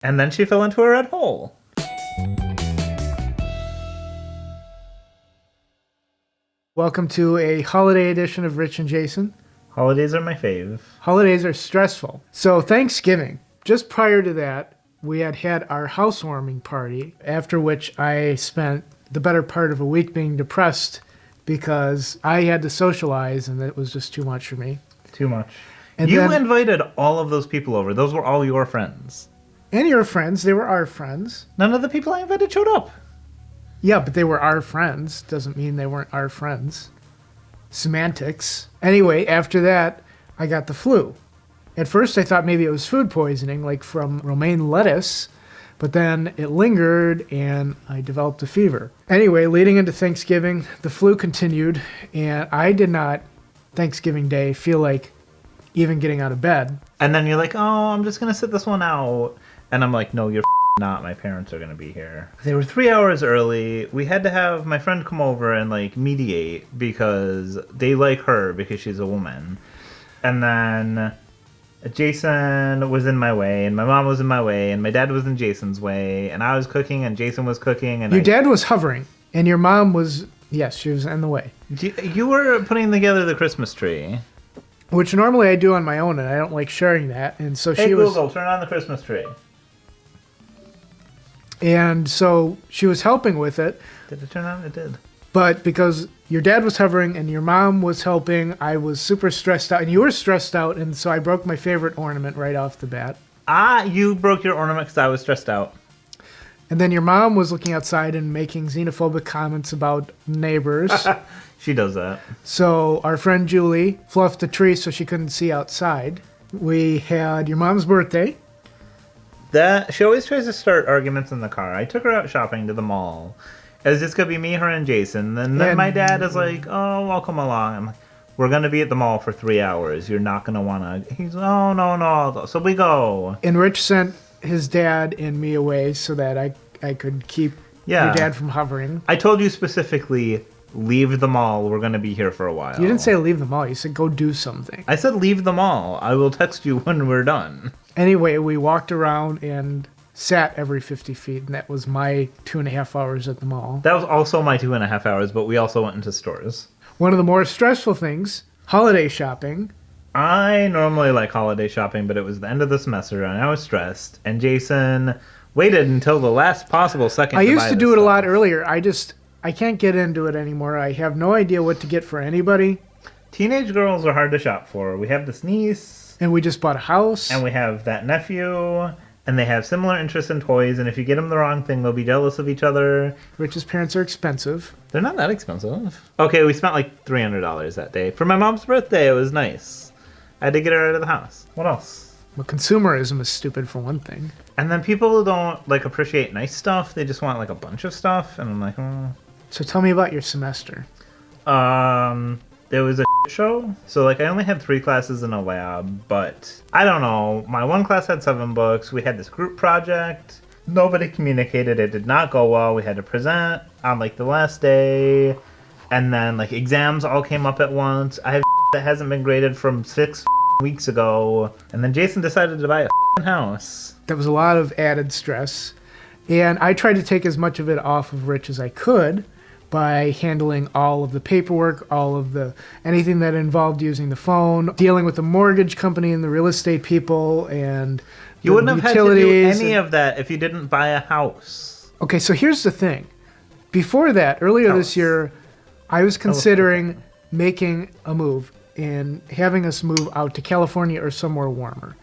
And then she fell into a red hole. Welcome to a holiday edition of Rich and Jason. Holidays are my fave. Holidays are stressful. So Thanksgiving, just prior to that, we had our housewarming party, after which I spent the better part of a week being depressed because I had to socialize and it was just too much for me. Too much. And you then, invited all of those people over. Those were all your friends. and your friends, they were our friends. None of the people I invited showed up. Yeah, but they were our friends. Doesn't mean they weren't our friends. Semantics. Anyway, after that, I got the flu. At first, I thought maybe it was food poisoning, like from romaine lettuce, but then it lingered and I developed a fever. Anyway, leading into Thanksgiving, the flu continued, and I did not, Thanksgiving Day, feel like even getting out of bed. And then you're like, oh, I'm just going to sit this one out. And I'm like, no, you're not. My parents are going to be here. They were 3 hours early. We had to have my friend come over and like mediate because they like her because she's a woman. And then Jason was in my way, and my mom was in my way, and my dad was in Jason's way, and I was cooking, and Jason was cooking. And Your dad was hovering, and your mom was, yes, she was in the way. You were putting together the Christmas tree. Which normally I do on my own, and I don't like sharing that. And so Hey, she was... Google, turn on the Christmas tree. And so she was helping with it. Did it turn on? It did. But because your dad was hovering and your mom was helping, I was super stressed out. And you were stressed out, and so I broke my favorite ornament right off the bat. You broke your ornament because I was stressed out. And then your mom was looking outside and making xenophobic comments about neighbors. She does that. So our friend Julie fluffed the tree so she couldn't see outside. We had your mom's birthday. She always tries to start arguments in the car. I took her out shopping to the mall. It's just gonna be me, her, and Jason. And then my dad is like, "Oh, I'll come along." I'm like, "We're gonna be at the mall for 3 hours. You're not gonna wanna." He's, "Oh, no, I'll go." So we go. And Rich sent his dad and me away so that I could keep your dad from hovering. I told you specifically, leave the mall. We're gonna be here for a while. You didn't say leave the mall. You said go do something. I said leave the mall. I will text you when we're done. Anyway, we walked around and sat every 50 feet, and that was my 2.5 hours at the mall. That was also my 2.5 hours, but we also went into stores. One of the more stressful things, holiday shopping. I normally like holiday shopping, but it was the end of the semester, and I was stressed. And Jason waited until the last possible second. I used to do it a lot earlier. I can't get into it anymore. I have no idea what to get for anybody. Teenage girls are hard to shop for. We have this niece. And we just bought a house. And we have that nephew. And they have similar interests in toys. And if you get them the wrong thing, they'll be jealous of each other. Rich's parents are expensive. They're not that expensive. Okay, we spent like $300 that day. For my mom's birthday, it was nice. I had to get her out of the house. What else? Well, consumerism is stupid for one thing. And then people don't like appreciate nice stuff. They just want like a bunch of stuff. And I'm like, oh. So tell me about your semester. It was a show. So like I only had 3 classes in a lab, but I don't know. My one class had 7 books. We had this group project. Nobody communicated. It did not go well. We had to present on like the last day. And then like exams all came up at once. I have that hasn't been graded from 6 weeks ago. And then Jason decided to buy a house. That was a lot of added stress. And I tried to take as much of it off of Rich as I could by handling all of the paperwork, anything that involved using the phone, dealing with the mortgage company and the real estate people and you wouldn't have had to do any of that if you didn't buy a house. Okay, so here's the thing. Before that, earlier this year, I was considering making a move and having us move out to California or somewhere warmer.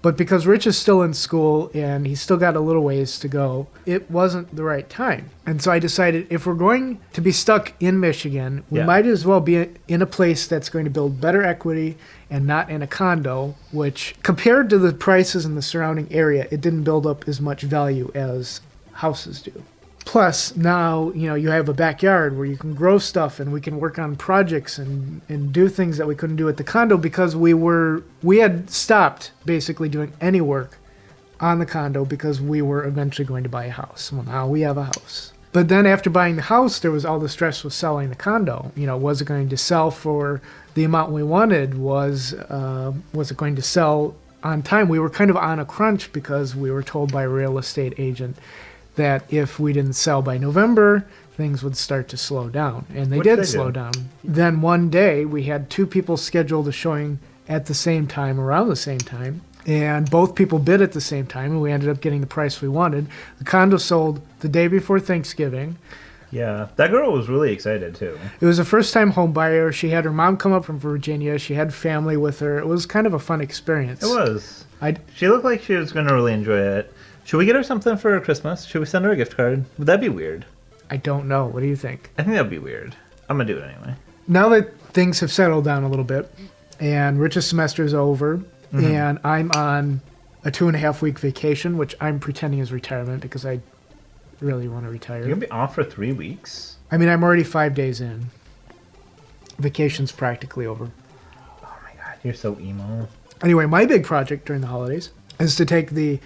But because Rich is still in school and he's still got a little ways to go, it wasn't the right time. And so I decided if we're going to be stuck in Michigan, we might as well be in a place that's going to build better equity and not in a condo, which compared to the prices in the surrounding area, it didn't build up as much value as houses do. Plus, now, you have a backyard where you can grow stuff and we can work on projects and do things that we couldn't do at the condo because we had stopped basically doing any work on the condo because we were eventually going to buy a house. Well, now we have a house. But then after buying the house, there was all the stress with selling the condo. Was it going to sell for the amount we wanted? Was it going to sell on time. We were kind of on a crunch because we were told by a real estate agent that if we didn't sell by November, things would start to slow down. And they did slow down. Then one day we had 2 people scheduled a showing at the same time, around the same time. And both people bid at the same time, and we ended up getting the price we wanted. The condo sold the day before Thanksgiving. Yeah, that girl was really excited too. It was a first-time home buyer. She had her mom come up from Virginia. She had family with her. It was kind of a fun experience. It was. She looked like she was going to really enjoy it. Should we get her something for Christmas? Should we send her a gift card? Would that be weird? I don't know. What do you think? I think that'd be weird. I'm going to do it anyway. Now that things have settled down a little bit, and Rich's semester is over, and I'm on a 2.5-week vacation, which I'm pretending is retirement because I really want to retire. You're going to be off for 3 weeks? I mean, I'm already 5 days in. Vacation's practically over. Oh my god, you're so emo. Anyway, my big project during the holidays is to take the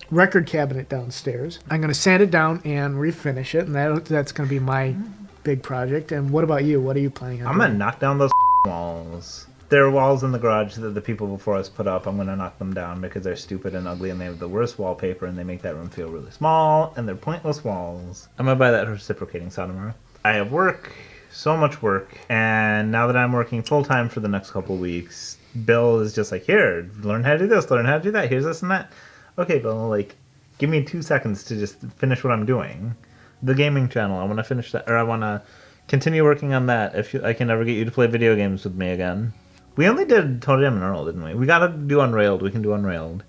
record cabinet downstairs. I'm going to sand it down and refinish it, and that's going to be my big project. And what about you? What are you planning on I'm going to knock down those walls. There are walls in the garage that the people before us put up. I'm going to knock them down because they're stupid and ugly and they have the worst wallpaper and they make that room feel really small and they're pointless walls. I'm going to buy that reciprocating saw tomorrow. I have work, so much work, and now that I'm working full-time for the next couple weeks, Bill is just like, here, learn how to do this, learn how to do that, here's this and that. Okay, Bill, like, give me 2 seconds to just finish what I'm doing. The gaming channel, I want to finish that, or I want to continue working on that if I can ever get you to play video games with me again. We only did Toe Jam and Earl, didn't we? We gotta do Unrailed. We can do Unrailed.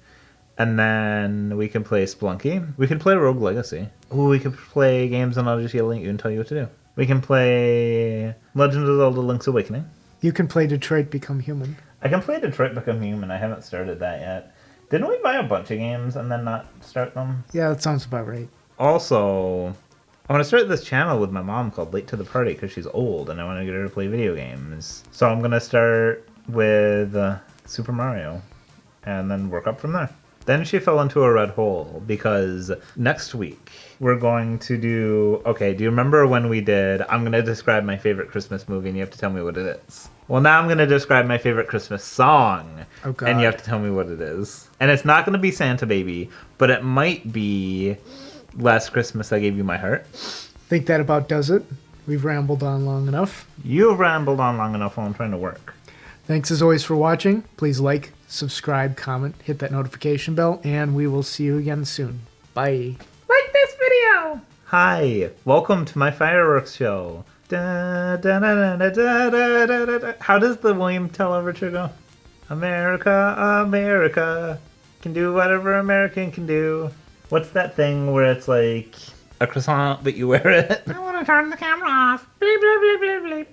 And then we can play Splunky. We could play Rogue Legacy. Ooh, we could play games and I'll just yell at you and tell you what to do. We can play Legend of Zelda Link's Awakening. You can play Detroit Become Human. I can play Detroit Become Human. I haven't started that yet. Didn't we buy a bunch of games and then not start them? Yeah, that sounds about right. Also, I want to start this channel with my mom called Late to the Party because she's old and I want to get her to play video games. So I'm going to start with Super Mario and then work up from there. Then she fell into a red hole because next week we're going to do... Okay, do you remember when we did... I'm going to describe my favorite Christmas movie and you have to tell me what it is. Well, now I'm going to describe my favorite Christmas song. Oh, God. And you have to tell me what it is. And it's not going to be Santa Baby, but it might be Last Christmas I Gave You My Heart. Think that about does it. We've rambled on long enough. You've rambled on long enough while I'm trying to work. Thanks as always for watching. Please like, subscribe, comment, hit that notification bell, and we will see you again soon. Bye. Like this video! Hi, welcome to my fireworks show. Da, da, da, da, da, da, da, da. How does the William Tell overture go? America, America, can do whatever American can do. What's that thing where it's like a croissant but you wear it? I want to turn the camera off. Bleep, bleep, bleep, bleep, bleep.